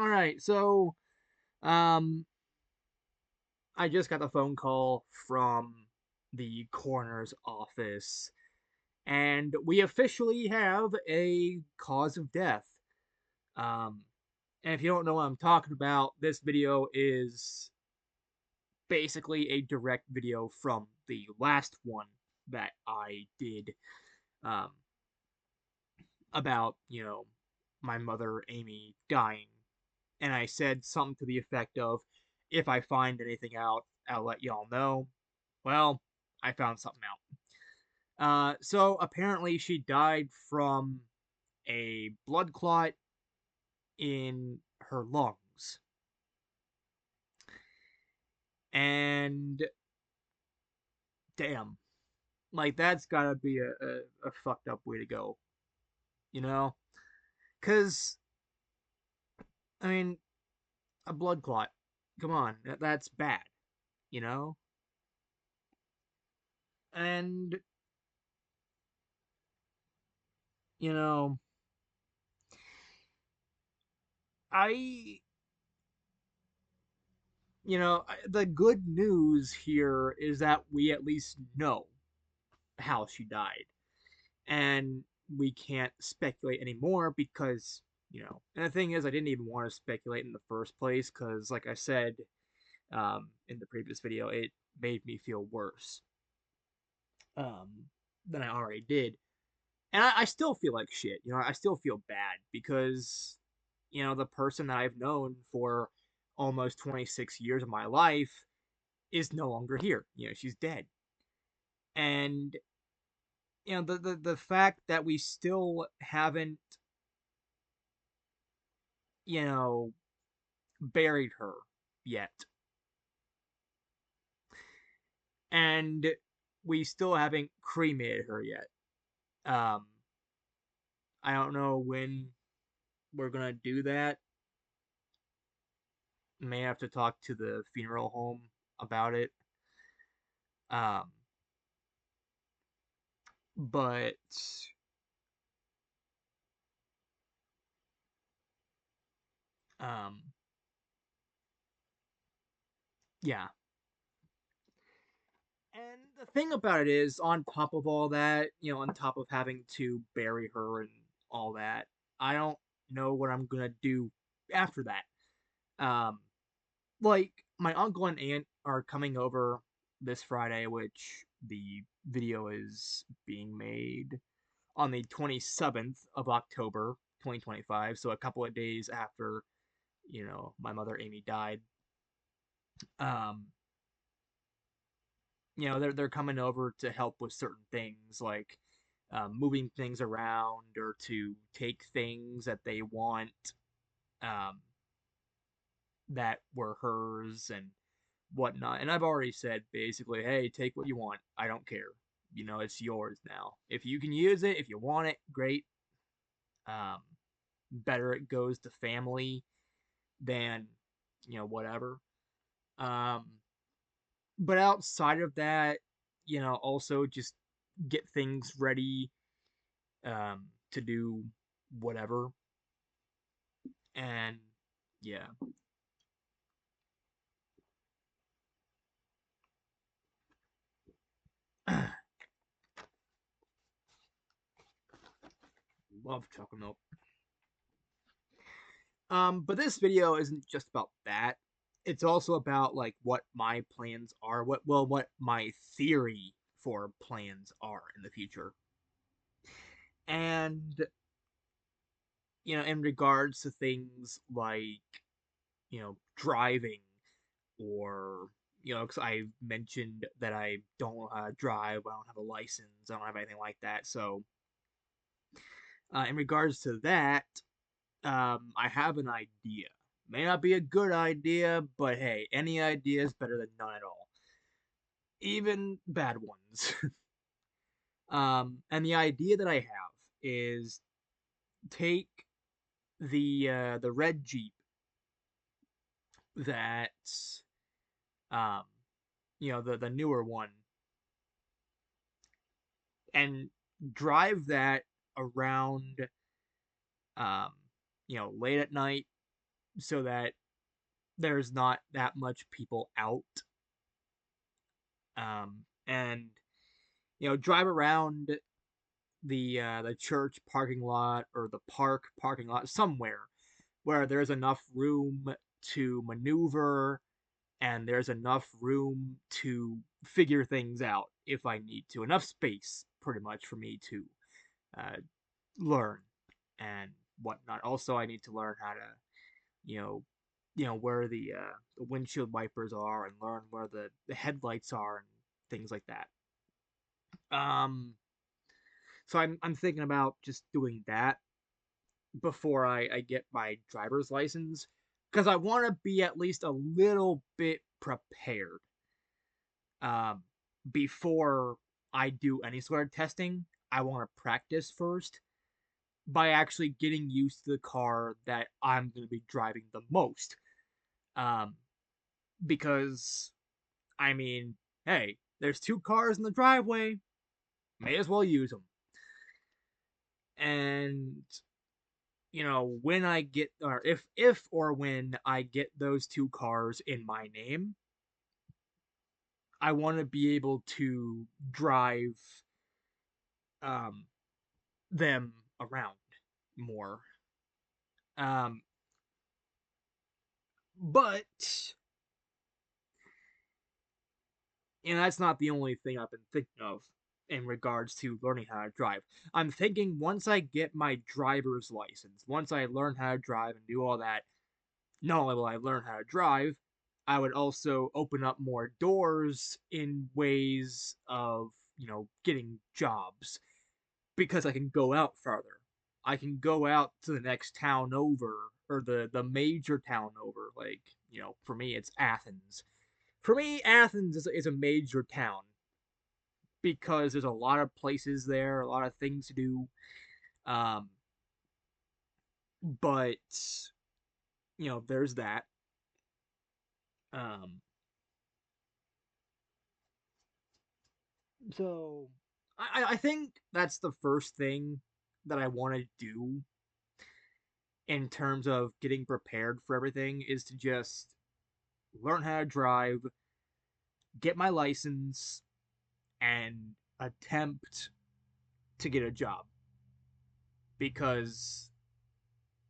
All right, so um, I just got the phone call from the coroner's office, and we officially have a cause of death. Um, and if you don't know what I'm talking about, this video is basically a direct video from the last one that I did um, about, my mother Amy dying. And I said something to the effect of, if I find anything out, I'll let y'all know. Well, I found something out. So apparently she died from a blood clot in her lungs. And damn, like that's gotta be a fucked up way to go, you know? Cause, I mean, a blood clot, come on, that's bad, you know? And, you know, I the good news here is that we at least know how she died. And we can't speculate anymore because, and the thing is, I didn't even want to speculate in the first place because, like I said in the previous video, it made me feel worse um, than I already did. And I still feel like shit. I still feel bad because, the person that I've known for almost 26 years of my life is no longer here. She's dead. And the fact that we still haven't, you know, buried her yet. And we still haven't cremated her yet. Um I don't know when we're going to do that. May have to talk to the funeral home about it. Um but um yeah. And the thing about it is, on top of all that, on top of having to bury her and all that, I don't know what I'm gonna do after that. Um, like, my uncle and aunt are coming over this Friday, which the video is being made on the 27th of October, 2025, so a couple of days after, my mother Amy died. Um, they're coming over to help with certain things like moving things around or to take things that they want um, that were hers and whatnot. And I've already said basically, hey, take what you want. I don't care. It's yours now. If you can use it, if you want it, great. Um, Better it goes to family than whatever. Um, but outside of that, also just get things ready to do whatever. And yeah, love chocolate milk. But this video isn't just about that. It's also about like what my plans are, what my theory for plans are in the future. And in regards to things like, driving or because I mentioned that I don't drive, I don't have a license, I don't have anything like that. So, in regards to that, I have an idea. May not be a good idea, but hey, any idea is better than none at all, even bad ones. And the idea that I have is take the red Jeep that um the newer one and drive that around um late at night so that there's not that much people out. And drive around the church parking lot or the park parking lot somewhere where there's enough room to maneuver and there's enough room to figure things out if I need to. Enough space, pretty much, for me to uh, learn and whatnot. Also, I need to learn how to, you know, where the windshield wipers are and learn where the headlights are and things like that. So I'm thinking about just doing that before I get my driver's license because I want to be at least a little bit prepared um, before I do any sort of testing. I want to practice first by actually getting used to the car that I'm going to be driving the most. Um, because, I mean, hey, there's two cars in the driveway, may as well use them. And when I get, or if or when I get those two cars in my name, I want to be able to drive um them around more. Um, but that's not the only thing I've been thinking of in regards to learning how to drive. I'm thinking once I get my driver's license, once I learn how to drive and do all that, not only will I learn how to drive, I would also open up more doors in ways of, getting jobs because I can go out farther. I can go out to the next town over or the major town over. Like, for me, it's Athens. For me, Athens is a major town because there's a lot of places there, a lot of things to do. Um, but, there's that. Um, So I think that's the first thing that I want to do in terms of getting prepared for everything is to just learn how to drive, get my license, and attempt to get a job. Because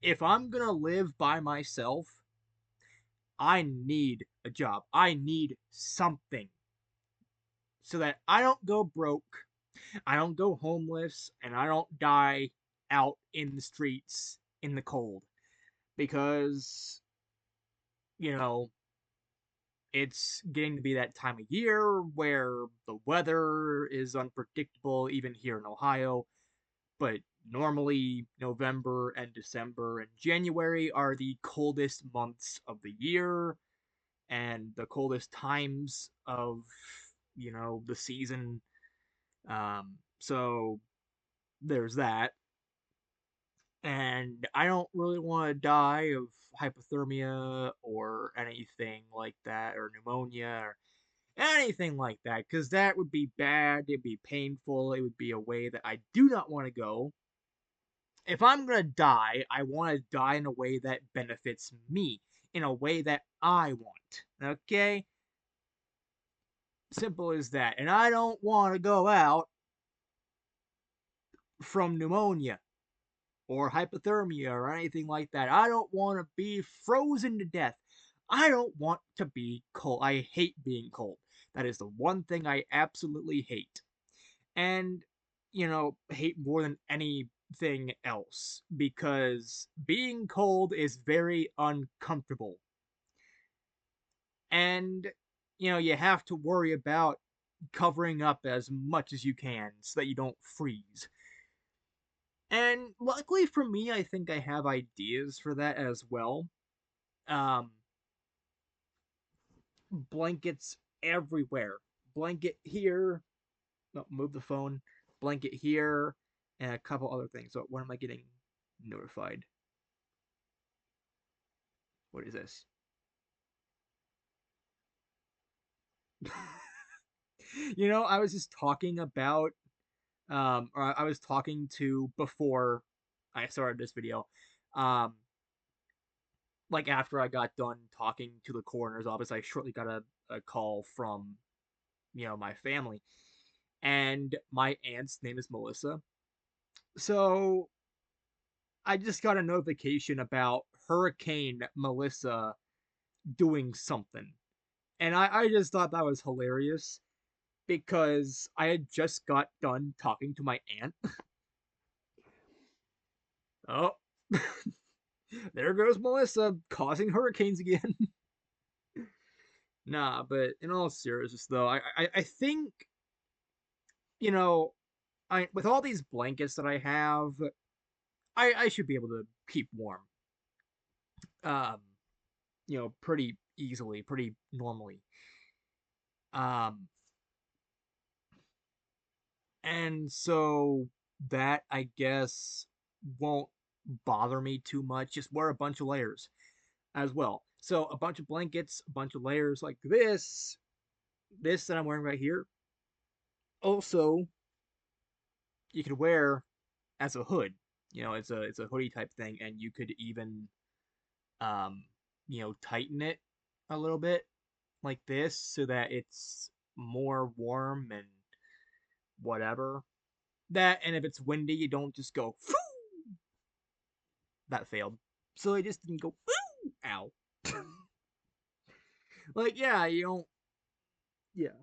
if I'm gonna live by myself, I need a job. I need something so that I don't go broke, I don't go homeless, and I don't die out in the streets in the cold. Because, you know, it's getting to be that time of year where the weather is unpredictable, even here in Ohio. But normally, November and December and January are the coldest months of the year and the coldest times of, the season. So there's that. And I don't really want to die of hypothermia or anything like that, or pneumonia, or anything like that, because that would be bad. It'd be painful. It would be a way that I do not want to go. If I'm gonna die, I want to die in a way that benefits me, in a way that I want. Okay? Simple as that. And I don't want to go out from pneumonia or hypothermia or anything like that. I don't want to be frozen to death. I don't want to be cold. I hate being cold. That is the one thing I absolutely hate. And, hate more than anything else because being cold is very uncomfortable. And, you have to worry about covering up as much as you can so that you don't freeze. And luckily for me, I think I have ideas for that as well. Um, Blankets everywhere. Blanket here. No, move the phone. Blanket here, and a couple other things. So when am I getting notified? What is this? I was just talking about, or I was talking to before I started this video, um, like after I got done talking to the coroner's office, I shortly got a call from, my family. And my aunt's name is Melissa. So I just got a notification about Hurricane Melissa doing something. And I just thought that was hilarious because I had just got done talking to my aunt. Oh, there goes Melissa causing hurricanes again. Nah, but in all seriousness, though, I think, you know, I with all these blankets that I have, I should be able to keep warm. Um, pretty easily, pretty normally. Um, and so that I guess won't bother me too much. Just wear a bunch of layers as well. So a bunch of blankets, a bunch of layers like this that I'm wearing right here. Also, you could wear as a hood. It's a hoodie type thing, and you could even um, tighten it a little bit like this so that it's more warm and whatever. That and if it's windy, you don't just go. Phew! That failed. So I just didn't go. Phew! Ow. Like yeah, you don't. Yeah.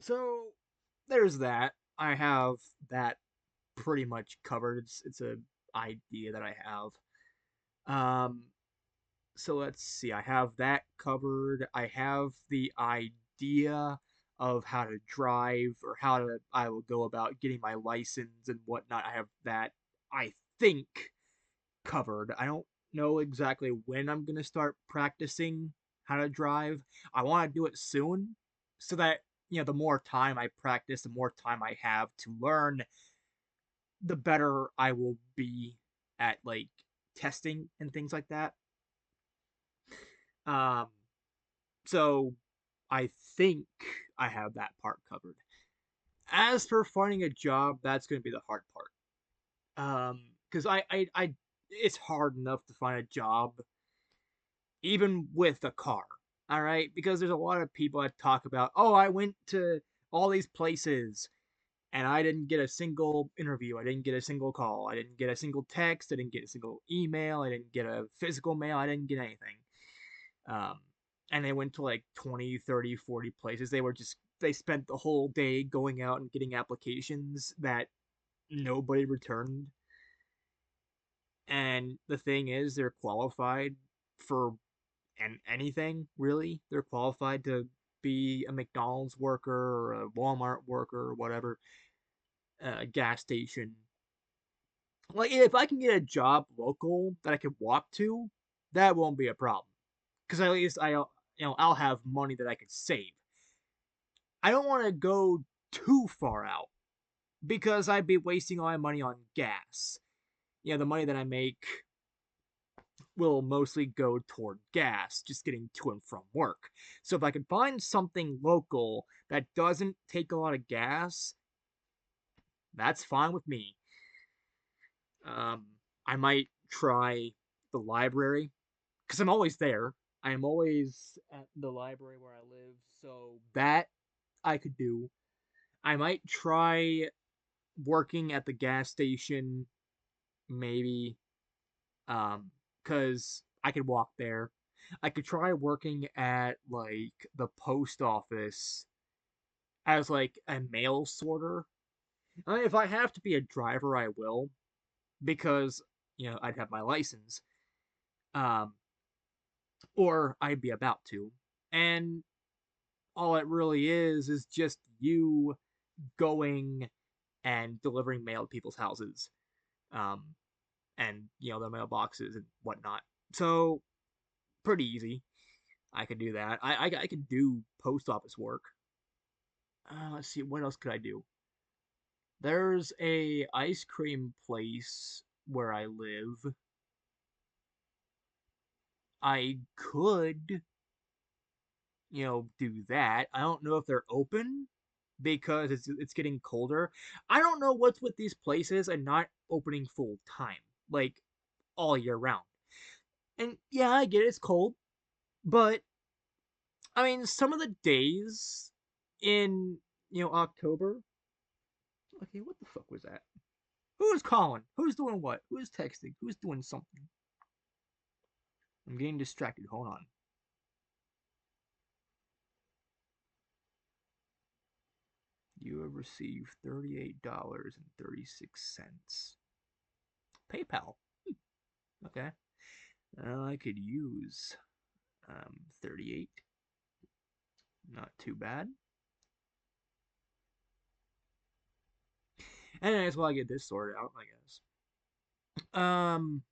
So there's that. I have that pretty much covered. It's a idea that I have. Um, so let's see. I have that covered. I have the idea of how to drive or how to I will go about getting my license and whatnot. I have that I think covered. I don't know exactly when I'm gonna start practicing how to drive. I want to do it soon so that the more time I practice, the more time I have to learn, the better I will be at like testing and things like that. Um, so I think I have that part covered. As for finding a job, that's going to be the hard part. Because it's hard enough to find a job even with a car. All right, because there's a lot of people that talk about, oh, I went to all these places and I didn't get a single interview. I didn't get a single call. I didn't get a single text. I didn't get a single email. I didn't get a physical mail. I didn't get anything. Um, and they went to like 20, 30, 40 places. They spent the whole day going out and getting applications that nobody returned. And the thing is, they're qualified for anything, really. They're qualified to be a McDonald's worker or a Walmart worker or whatever, a gas station. Like, if I can get a job local that I can walk to, that won't be a problem. Because at least I'll have money that I can save. I don't want to go too far out because I'd be wasting all my money on gas. The money that I make will mostly go toward gas, just getting to and from work. So if I can find something local that doesn't take a lot of gas, that's fine with me. Um, I might try the library because I'm always there. I am always at the library where I live, so that I could do. I might try working at the gas station, maybe, because I could walk there. I could try working at like the post office as like a mail sorter. I mean, if I have to be a driver, I will because I'd have my license, um, or I'd be about to, and all it really is just you going and delivering mail to people's houses, um, and their mailboxes and whatnot. So pretty easy. I could do that. I could do post office work. Let's see, what else could I do? There's a ice cream place where I live. I could, do that. I don't know if they're open because it's getting colder. I don't know what's with these places and not opening full time, like all year round. And yeah, I get it, it's cold, but I mean, some of the days in, October. Okay, what the fuck was that? Who's calling? Who's doing what? Who's texting? Who's doing something? I'm getting distracted. Hold on. You have received $38.36. PayPal. Okay. I could use 38. Not too bad. Anyways, while I get this sorted out, I guess. Um,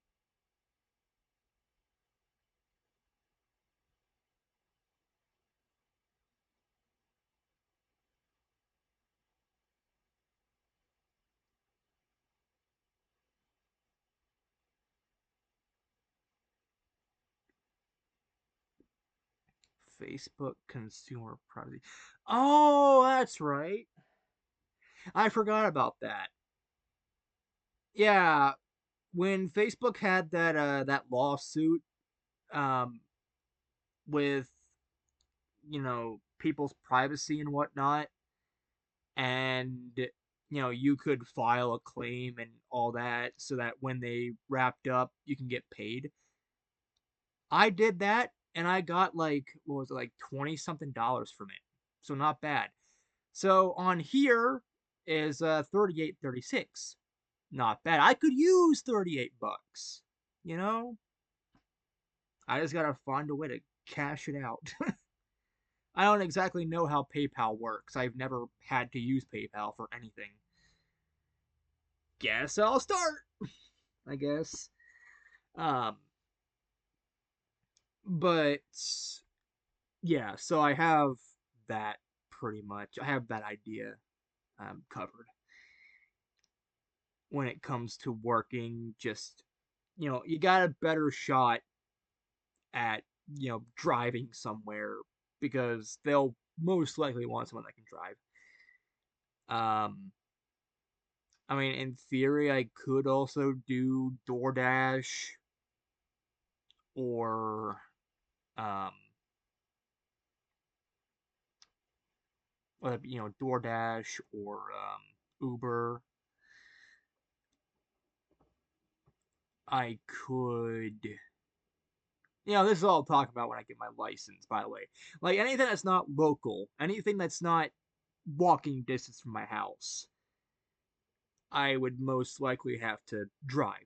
Facebook consumer privacy. Oh, that's right. I forgot about that. Yeah, when Facebook had that lawsuit um with people's privacy and whatnot, and you could file a claim and all that so that when they wrapped up you can get paid. I did that and I got like, what was it, like 20 something dollars from it, so not bad. So on here is 38.36. Not bad. I could use 38 bucks, you know. I just gotta find a way to cash it out. I don't exactly know how PayPal works. I've never had to use PayPal for anything. Guess I'll start. I guess. Um, but yeah, so I have that pretty much. I have that idea covered when it comes to working. Just you got a better shot at driving somewhere because they'll most likely want someone that can drive. I mean, in theory, I could also do DoorDash or um, DoorDash or Uber. I could, this is all I'll talk about when I get my license. By the way, like anything that's not local, anything that's not walking distance from my house, I would most likely have to drive.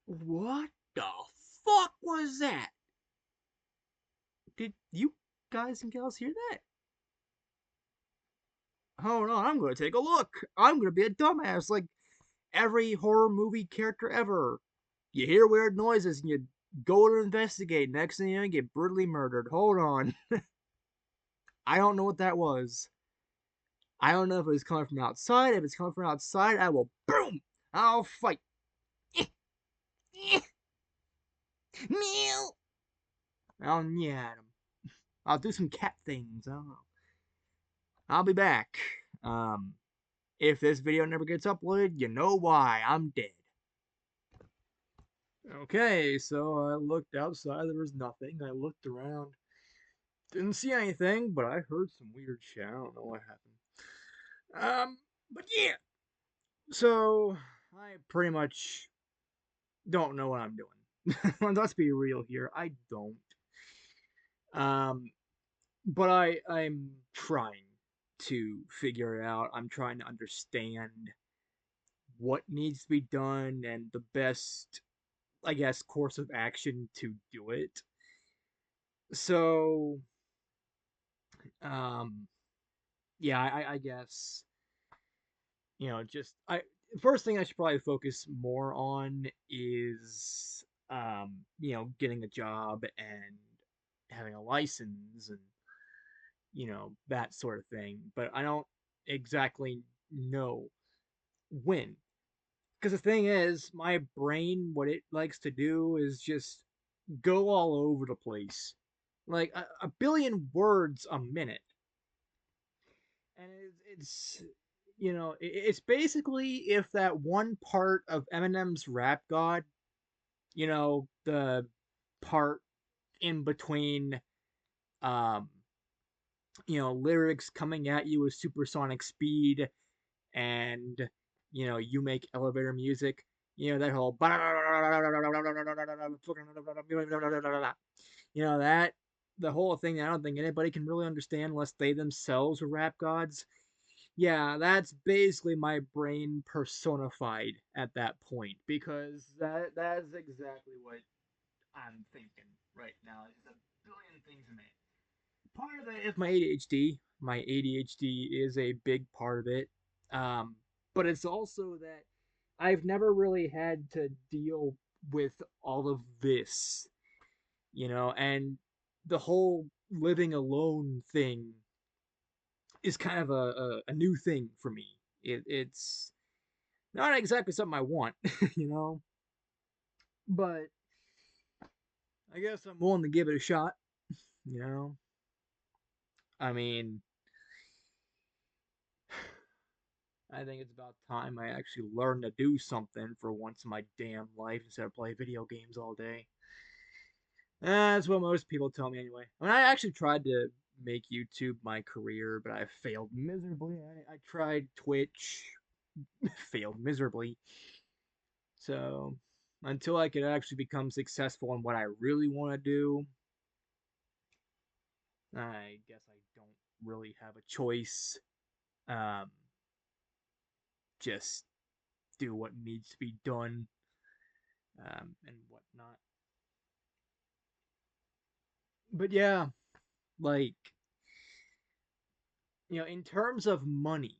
What the fuck was that? Did you guys and gals hear that? Hold on, I'm gonna take a look. I'm gonna be a dumbass like every horror movie character ever. You hear weird noises and you go to investigate. Next thing you know, you get brutally murdered. Hold on. I don't know what that was. I don't know if it was coming from outside. If it's coming from outside, I will boom. I'll fight. Meow. I'll yeah at him. I'll do some cat things. I don't know. I'll be back. Um, if this video never gets uploaded, you know why. I'm dead. Okay, so I looked outside. There was nothing. I looked around. Didn't see anything, but I heard some weird shit. I don't know what happened. But yeah. So I pretty much don't know what I'm doing. Let's be real here. I don't. Um, but I'm trying to figure it out. I'm trying to understand what needs to be done and the best, I guess, course of action to do it. So, um, yeah, I guess just I first thing I should probably focus more on is getting a job and having a license and that sort of thing. But I don't exactly know when. Because the thing is, my brain, what it likes to do is just go all over the place. Like a billion words a minute. and it's it's basically if that one part of Eminem's Rap God, the part in between, um, lyrics coming at you with supersonic speed, and you make elevator music. That whole that the whole thing that I don't think anybody can really understand unless they themselves are rap gods. Yeah, that's basically my brain personified at that point because that's exactly what I'm thinking right now. There's a billion things in it. Part of it is my ADHD. My ADHD is a big part of it. Um, but it's also that I've never really had to deal with all of this, and the whole living alone thing is kind of a new thing for me. It's not exactly something I want, you know, but I guess I'm willing to give it a shot, you know. I mean, I think it's about time I actually learn to do something for once in my damn life instead of play video games all day. That's what most people tell me anyway. I mean, I actually tried to make YouTube my career, but I failed miserably. I tried Twitch, failed miserably. So until I could actually become successful in what I really want to do, I guess I don't really have a choice. Um, just do what needs to be done, and whatnot. But yeah, like, in terms of money,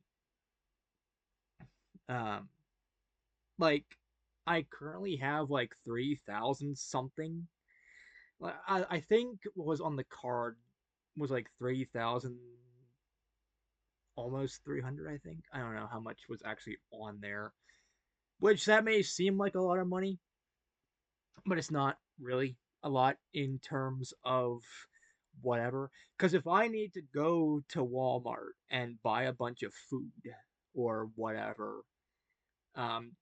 um, like, I currently have like 3,000 something. I think what was on the card was like 3,000, almost 300, I think. I don't know how much was actually on there, which that may seem like a lot of money, but it's not really a lot in terms of whatever. Because if I need to go to Walmart and buy a bunch of food or whatever, um,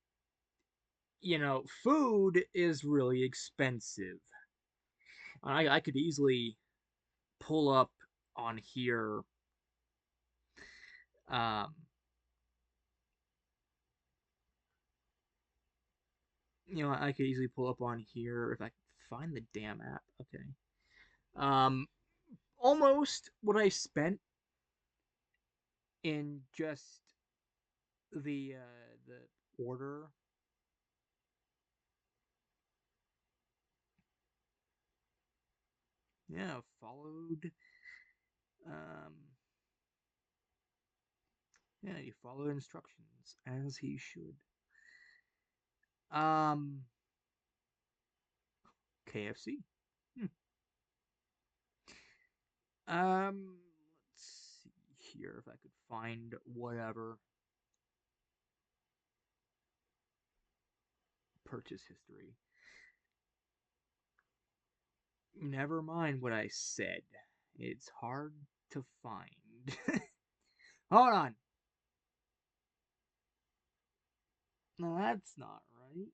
food is really expensive. I could easily pull up on here. Um, I could easily pull up on here if I find the damn app. Okay. Um, almost what I spent in just the order. Yeah, followed. Um, yeah, you follow instructions as he should. Um, KFC. Hmm. Let's see here if I could find whatever purchase history. Never mind what I said. It's hard to find. Hold on. No, that's not right.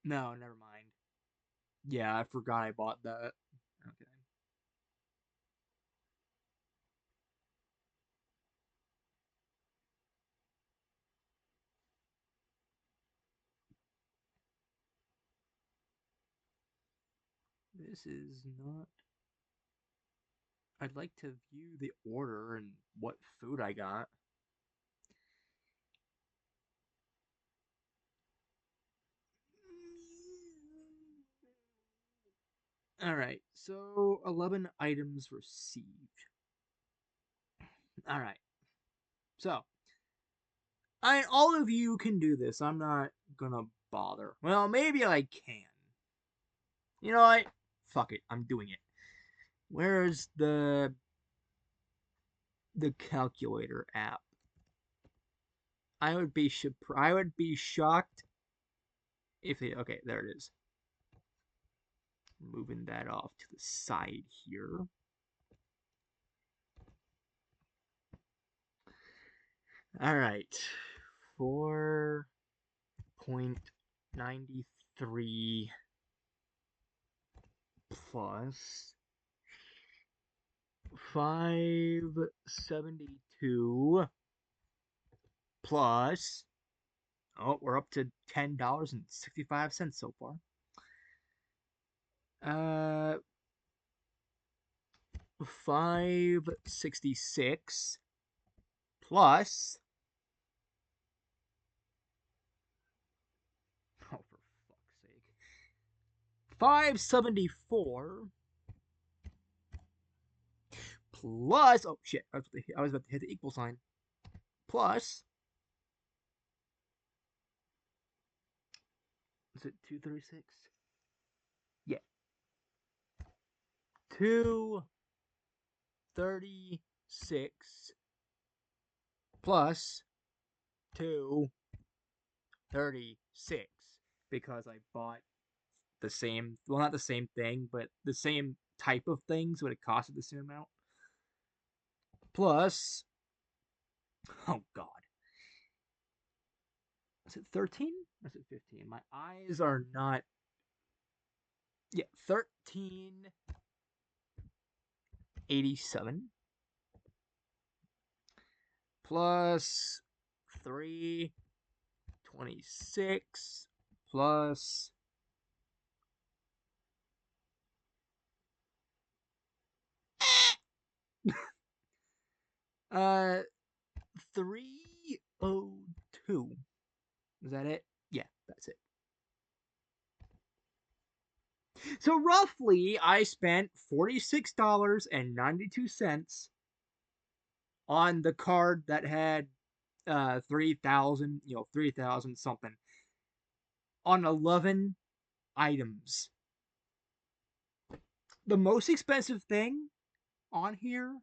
No, never mind. Yeah, I forgot I bought that. Okay. This is not. I'd like to view the order and what food I got. Alright, so 11 items received. Alright, so all of you can do this. I'm not gonna bother. Well, maybe I can. You know what? Fuck it, I'm doing it. Where's the calculator app? I would be shocked if it. Okay, there it is. Moving that off to the side here. All right. 4.93 plus 572 plus. Oh, we're up to $10.65 so far. Uh, 566 plus. Oh, for fuck's sake. 574 plus. Oh shit! I was about to hit the equal sign. Plus. Is it 236? Yeah. 236 plus 236 because I bought the same, well, not the same thing, but the same type of things, but it costed the same amount. Plus, oh god, is it 13 or is it 15? My eyes are not. Yeah, 1387 plus 326 plus uh 302. Is that it? Yeah, that's it. So roughly I spent $46.92 on the card that had 3,000, 3,000 something on 11 items. The most expensive thing on here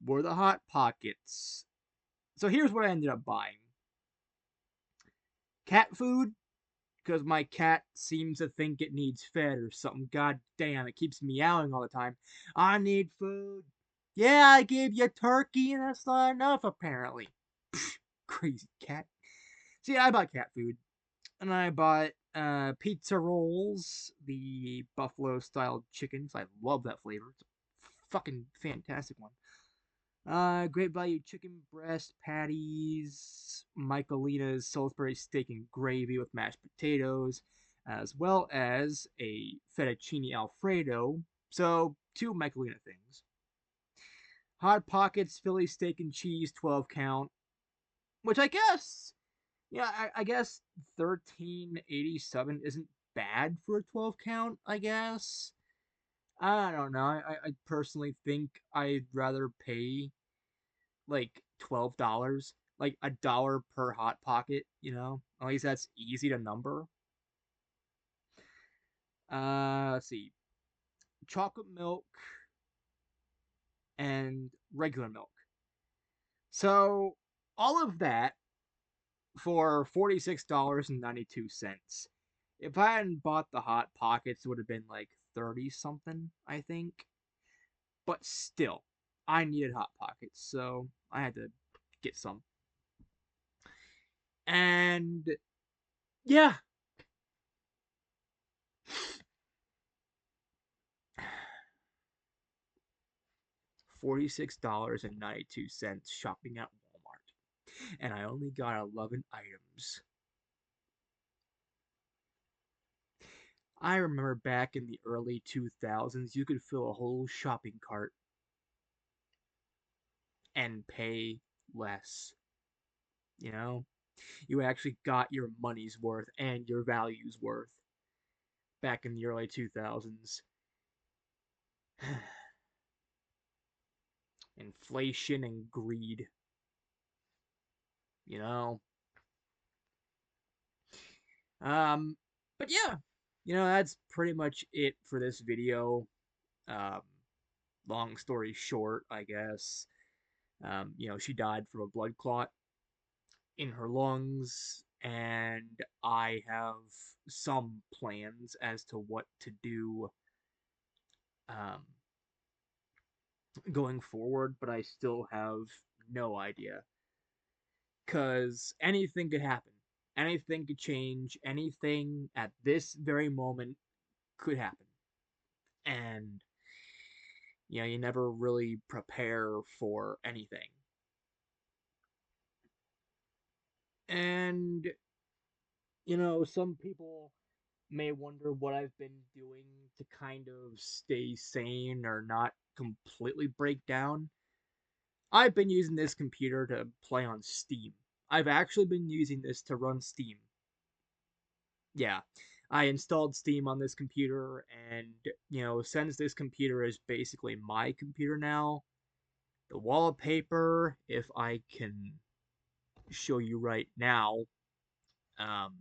were the Hot Pockets. So here's what I ended up buying. Cat food, because my cat seems to think it needs fed or something. God damn, it keeps meowing all the time. I need food. Yeah, I gave you turkey and that's not enough, apparently. Pfft, crazy cat. See, I bought cat food. And I bought pizza rolls, the buffalo style chickens. I love that flavor. It's a fucking fantastic one. Great value chicken breast patties, Michaelina's Salisbury steak and gravy with mashed potatoes, as well as a fettuccine alfredo. So, two Michaelina things. Hot Pockets Philly steak and cheese 12 count, which I guess, yeah, I guess 1387 isn't bad for a 12 count, I guess. I don't know. I personally think I'd rather pay like $12, like $1 per hot pocket, At least that's easy to number. Let's see. Chocolate milk and regular milk. So all of that for $46.92. If I hadn't bought the hot pockets, it would have been like 30 something, I think. But still, I needed hot pockets, so I had to get some. And yeah, $46.92 shopping at Walmart. And I only got 11 items. I remember back in the early 2000s, you could fill a whole shopping cart and pay less. You know? You actually got your money's worth and your value's worth back in the early 2000s. Inflation and greed, you know? Um, but yeah, that's pretty much it for this video. Um, Long story short, I guess. She died from a blood clot in her lungs, and I have some plans as to what to do um, going forward, but I still have no idea. because anything could happen. Anything could change. Anything at this very moment could happen. And, you never really prepare for anything. And, some people may wonder what I've been doing to kind of stay sane or not completely break down. I've been using this computer to play on Steam. I've actually been using this to run Steam. Yeah. I installed Steam on this computer, and, since this computer is basically my computer now, the wallpaper, if I can show you right now, um,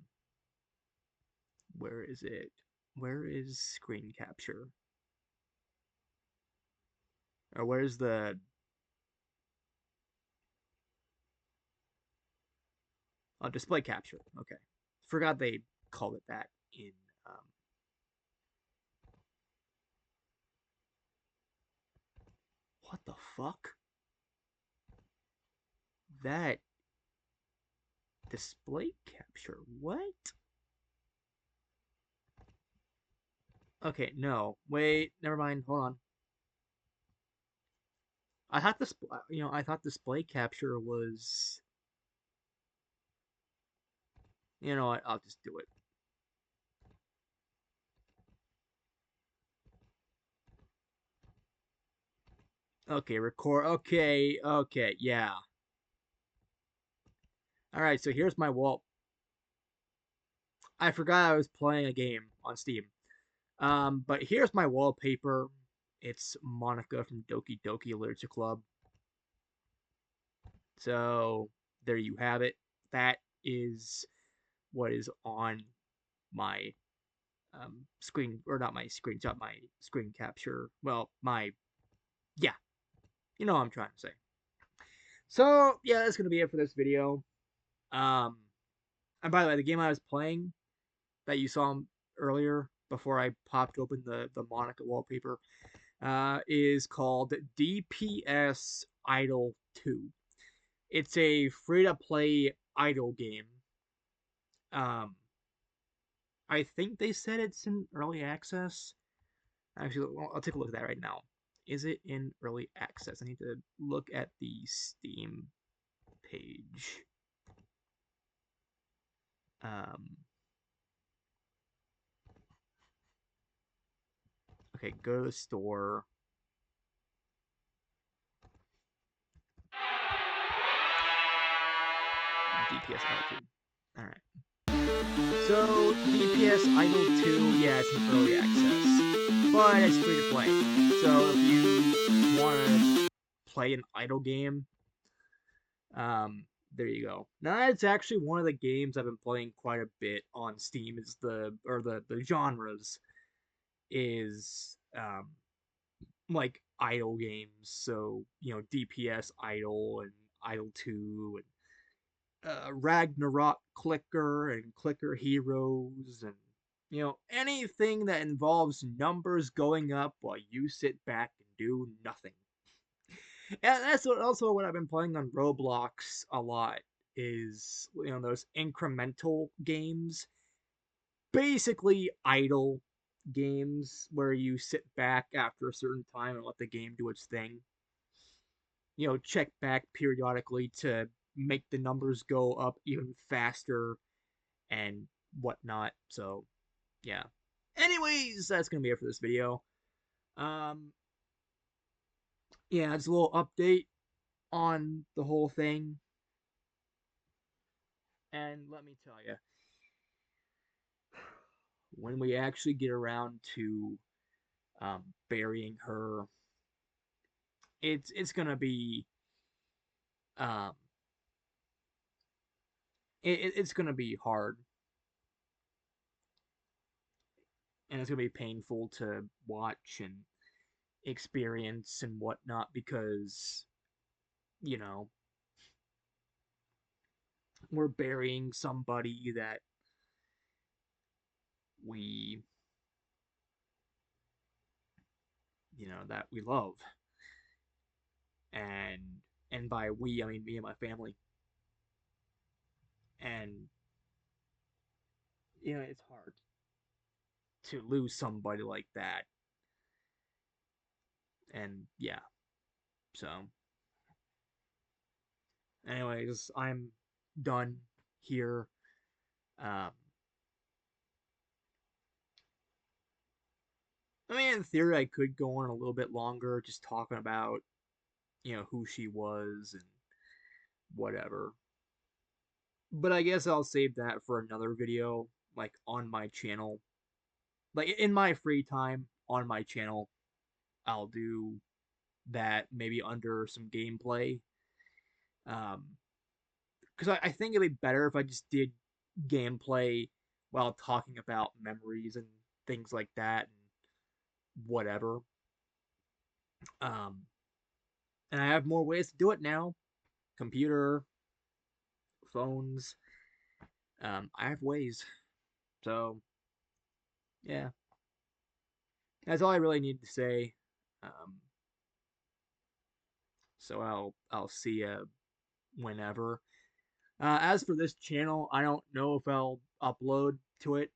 where is it? Where is screen capture? Or where's the display capture? Okay. Forgot they called it that in um, what the fuck? That display capture. What? Okay, no. Wait, never mind. Hold on. I thought display capture was. You know what? I'll just do it. Okay, record. Okay, okay, yeah. All right, so here's my wall. I forgot I was playing a game on Steam. But here's my wallpaper. It's Monica from Doki Doki Literature Club. So there you have it. That is what is on my screen, or not my screenshot, my screen capture. Well, my yeah, you know what I'm trying to say. So yeah, that's gonna be it for this video. Um, and by the way, the game I was playing that you saw earlier before I popped open the Monica wallpaper is called DPS Idol 2. It's a free to play idol game. Um, I think they said it's in early access. Actually, I'll take a look at that right now. Is it in early access? I need to look at the Steam page. Um, okay, go to the store. DPS Idol 2. Alright. So, DPS Idol 2, yeah, it's in early access. But it's free to play. So, if you want to play an idle game, there you go. Now, it's actually one of the games I've been playing quite a bit on Steam. Is the genres is like idle games. So DPS idle and idle 2 and Ragnarok Clicker and Clicker Heroes and anything that involves numbers going up while you sit back and do nothing. And that's also what I've been playing on Roblox a lot is those incremental games, basically idle games where you sit back after a certain time and let the game do its thing. Check back periodically to make the numbers go up even faster and whatnot. So, yeah. Anyways, that's gonna be it for this video. Um, yeah, it's a little update on the whole thing. And let me tell you, when we actually get around to burying her, it's gonna be um, it's gonna be hard, and it's gonna be painful to watch and experience and whatnot because you know we're burying somebody that we that we love, and by we I mean me and my family. And it's hard to lose somebody like that. And yeah, so anyways, I'm done here. Um, I mean, in theory, I could go on a little bit longer, just talking about who she was and whatever. But I guess I'll save that for another video, like on my channel. Like in my free time on my channel, I'll do that maybe under some gameplay. Um, because I think it'd be better if I just did gameplay while talking about memories and things like that and whatever. Um, and I have more ways to do it now. Computer, phones. I have ways. So yeah, that's all I really need to say. Um, so I'll see you whenever. As for this channel, I don't know if I'll upload to it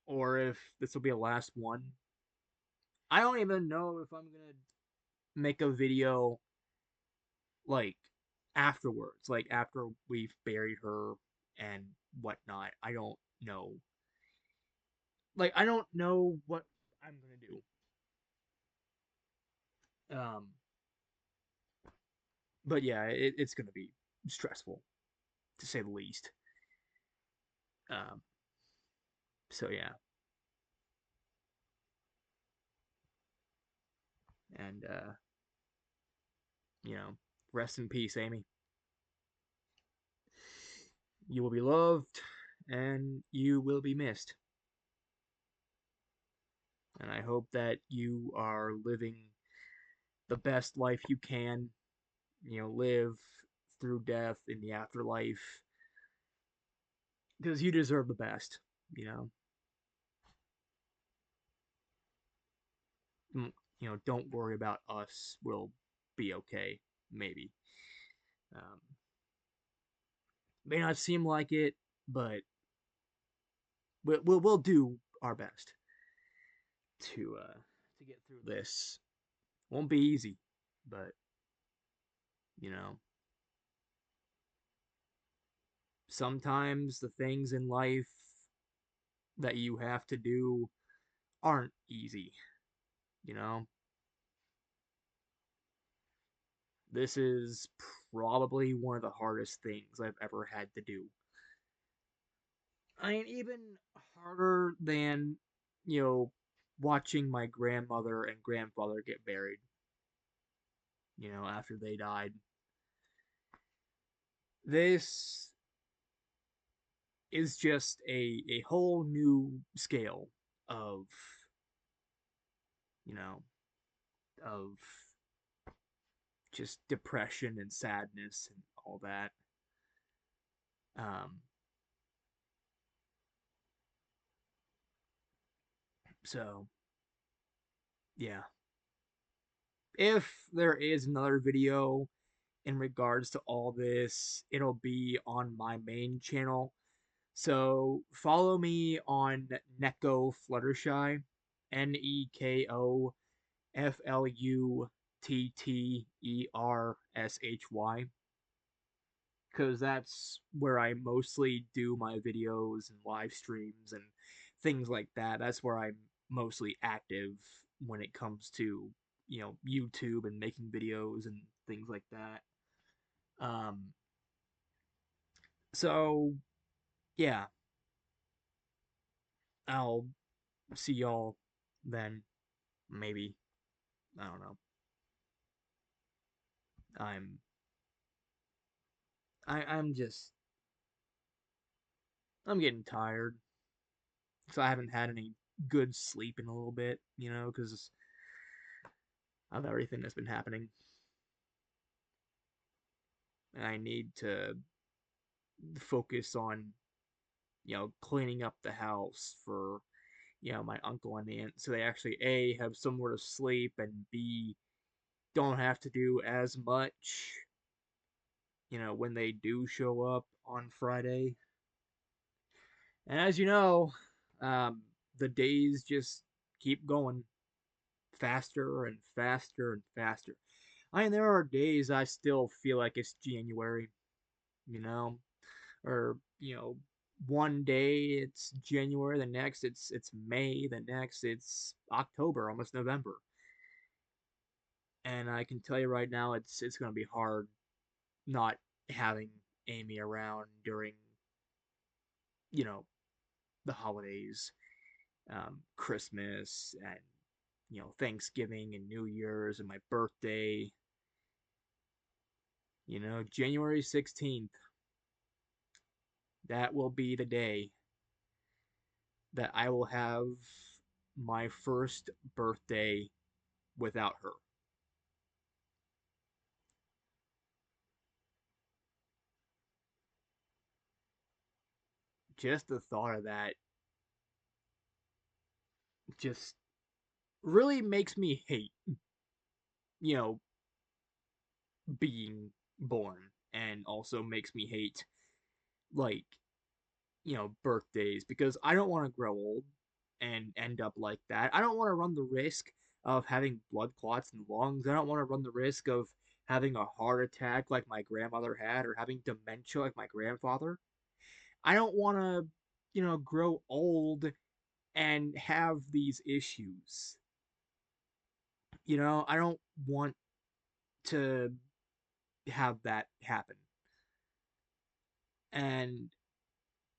or if this will be a last one. I don't even know if I'm gonna make a video like afterwards, like after we've buried her and whatnot. I don't know. Like I don't know what I'm gonna do. But yeah, it's gonna be stressful to say the least. Um, so yeah, and rest in peace, Amy. You will be loved, and you will be missed. And I hope that you are living the best life you can. Live through death in the afterlife because you deserve the best. You know, Mm, don't worry about us. We'll be okay. Maybe. Um, may not seem like it, but we'll do our best to get through this. Won't be easy, but you know, sometimes the things in life that you have to do aren't easy. You know, this is probably one of the hardest things I've ever had to do. I mean, even harder than, you know, watching my grandmother and grandfather get buried, after they died. This is just a whole new scale of, you know, of just depression and sadness and all that. Um, so yeah, if there is another video in regards to all this, it'll be on my main channel. So follow me on Neko Fluttershy, NEKOFLUTTERSHY, because that's where I mostly do my videos and live streams and things like that. That's where I'm mostly active when it comes to, YouTube and making videos and things like that. Um, so yeah, I'll see y'all then. Maybe. I don't know. I'm I'm just I'm getting tired. So I haven't had any good sleep in a little bit, because of everything that's been happening. And I need to focus on, cleaning up the house for, my uncle and aunt so they actually A have somewhere to sleep and B don't have to do as much, when they do show up on Friday. And as you know, um, the days just keep going faster and faster and faster. I mean, there are days I still feel like it's January, you know, or one day it's January, the next it's May, the next it's October, almost November. And I can tell you right now, it's gonna be hard not having Amy around during you know the holidays, Christmas, and Thanksgiving and New Year's and my birthday. January 16th, that will be the day that I will have my first birthday without her. Just the thought of that just really makes me hate, you know, being born, and also makes me hate, like, birthdays, because I don't want to grow old and end up like that. I don't want to run the risk of having blood clots in the lungs. I don't want to run the risk of having a heart attack like my grandmother had, or having dementia like my grandfather. I don't want to, grow old and have these issues. I don't want to have that happen. And,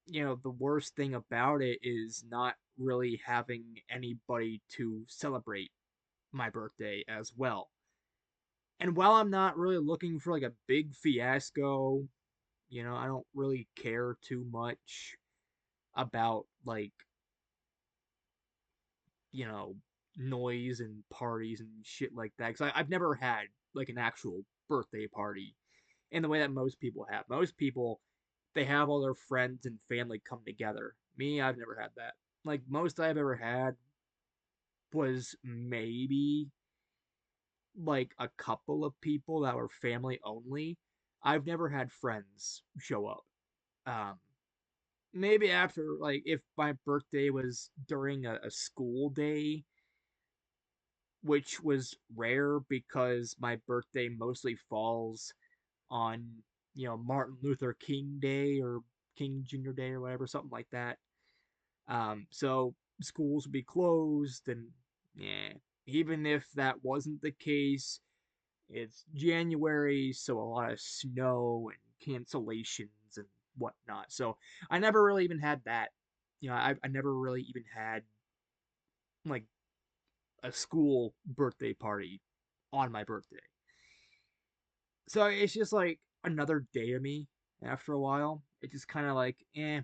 the worst thing about it is not really having anybody to celebrate my birthday as well. And while I'm not really looking for like a big fiasco, I don't really care too much about like, you know, noise and parties and shit like that. Because I've never had like an actual birthday party in the way that most people have. Most people, they have all their friends and family come together. Me, I've never had that. Like, most I've ever had was maybe like a couple of people that were family only. I've never had friends show up. Um, Maybe after, like, if my birthday was during a school day, which was rare because my birthday mostly falls on, Martin Luther King Day or King Jr. Day or whatever, something like that. So schools would be closed, and yeah, even if that wasn't the case, it's January, so a lot of snow and cancellations and whatnot. So I never really even had that. I never really even had like a school birthday party on my birthday. So it's just like another day to me after a while. It's just kind of like, I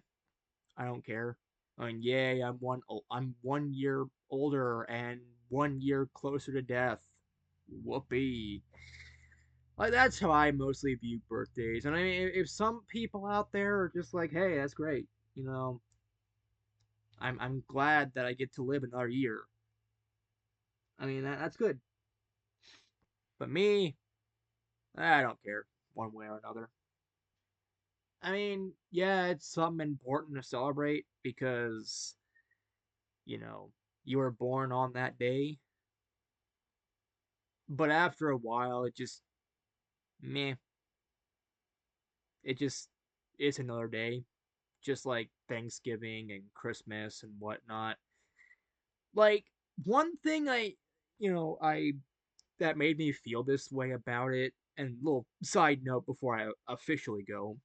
don't care. I mean, yay, I'm 1 year older and 1 year closer to death. Whoopee. Like, that's how I mostly view birthdays. And I mean, if some people out there are just like, hey, that's great, you know, I'm glad that I get to live another year. I mean, that's good. But me, I don't care one way or another. I mean, yeah, it's something important to celebrate because, you know, you were born on that day. But after a while, it just, meh, it just, it's another day. Just like Thanksgiving and Christmas and whatnot. Like, one thing I that made me feel this way about it, and little side note before I officially go,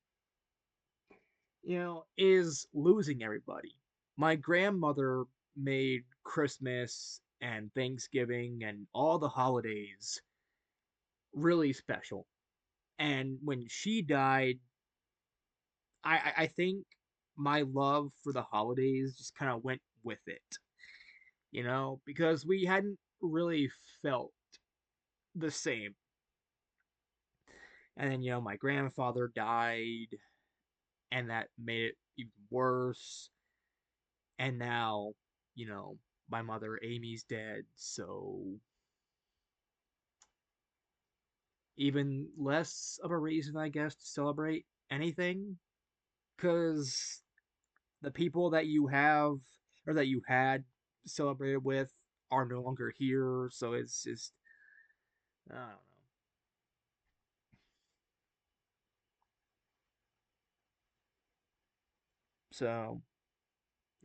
is losing everybody. My grandmother made Christmas and Thanksgiving and all the holidays really special. And when she died, I think my love for the holidays just kind of went with it, because we hadn't really felt the same. And then, my grandfather died, and that made it even worse. And now, you know, my mother Amy's dead, so even less of a reason, I guess, to celebrate anything. because the people that you have or that you had celebrated with are no longer here, so it's just I don't know. So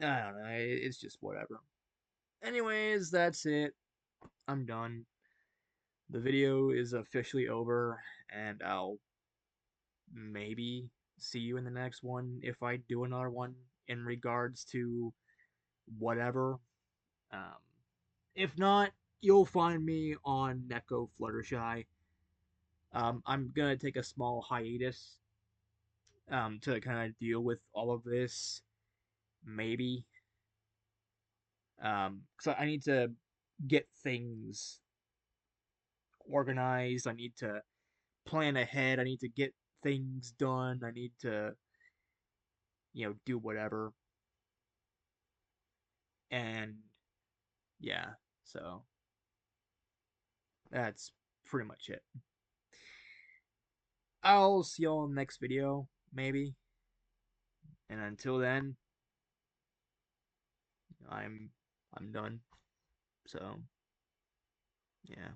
I don't know. It's just whatever. Anyways, that's it. I'm done. The video is officially over, and I'll maybe see you in the next one if I do another one in regards to whatever. Um, if not, you'll find me on Neko Fluttershy. I'm gonna take a small hiatus to kind of deal with all of this, maybe. Because I need to get things organized. I need to plan ahead. I need to get things done. I need to, do whatever. And yeah, so that's pretty much it. I'll see y'all in the next video, maybe. And until then, I'm I'm done. So yeah.